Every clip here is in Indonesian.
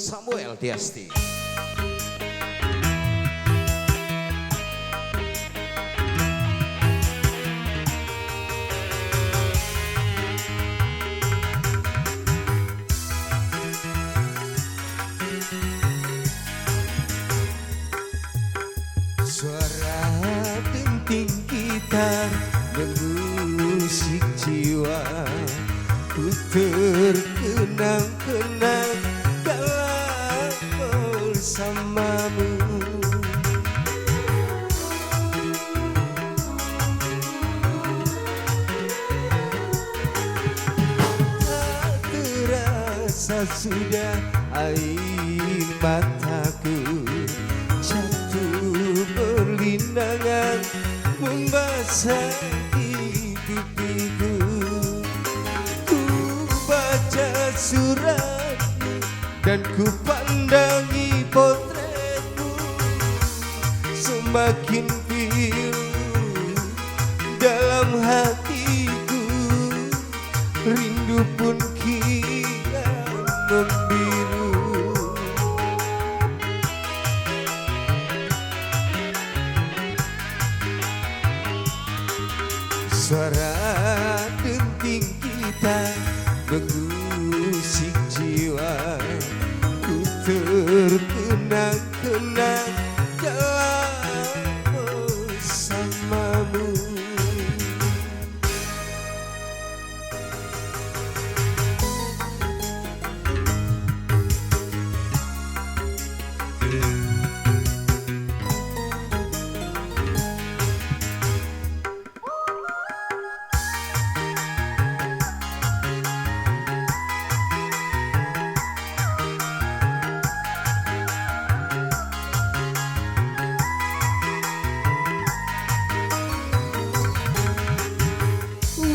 Samuel Diasti. Suara denting gitar mengusik jiwa, ku terkenang-kenang dalam bersamamu. Tak terasa sudah air mataku jatuh berlinangan membasahi pipiku. Ku baca surat dan ku pandangi potretmu, semakin pilu dalam hatiku, rindu pun kian membiru. Suara denting gitar mengusik jiwa, ku terkenang-kenang dalam bersamamu.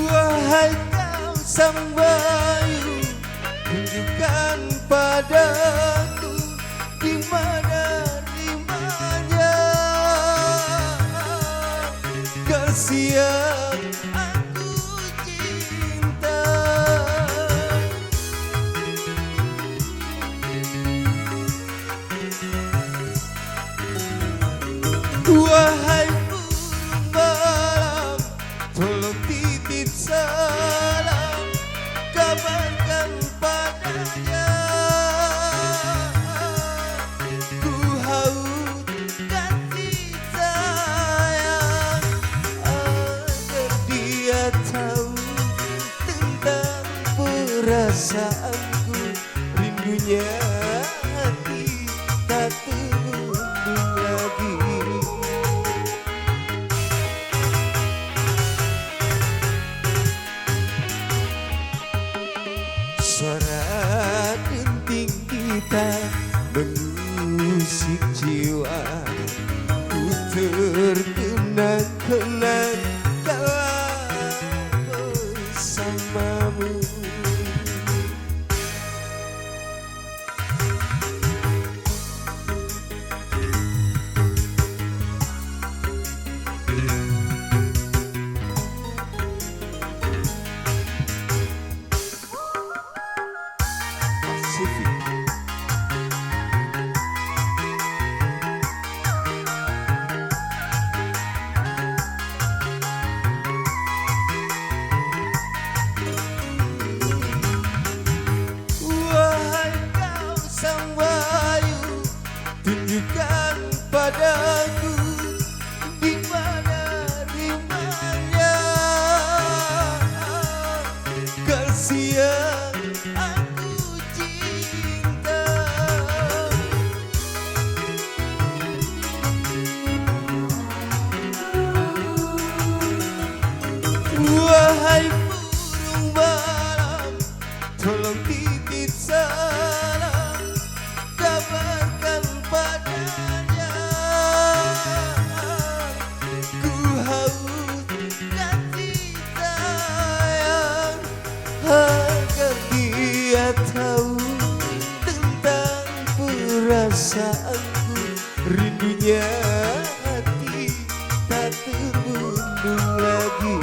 Wahai kau sang bayu, tunjukkan padaku di mana rimanya kasih yang aku cinta. Wahai burung malam, tolong titip salam, kabarkan padanya. Ku haus kasih sayang, agar dia tahu tentang perasaanku, rindunya hati tak terbendung lagi. Suara denting gitar mengusik jiwa, ku terkenang-kenang dalam bersamamu. Pacific. Wahai kau sang bayu, tunjukkan padaku di mana rimanya kasih yang aku cinta. Wahai burung malam, tolong titip salam, kabarkan padanya. Ku haus kasih sayang, agar dia tahu tentang perasaanku, rindunya hati tak terbendung lagi.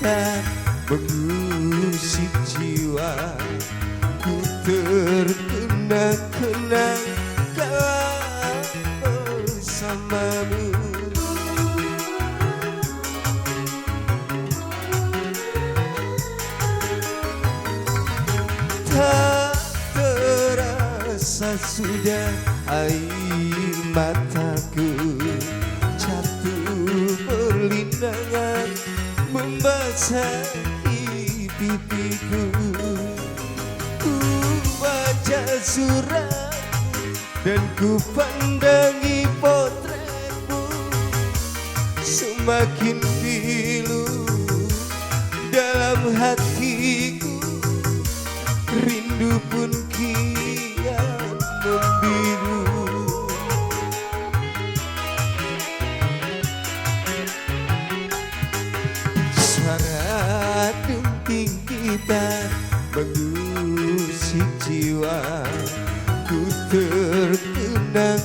gitar mengusik jiwa. Ku terkenang-kenang kala bersamamu. Tak terasa sudah air mataku jatuh berlinangan membasahi pipiku. Ku baca surat dan ku pandangi potretmu, semakin pilu dalam hatiku. Rindu pun kian membiru. Suara denting gitar mengusik jiwa. Ku terkenang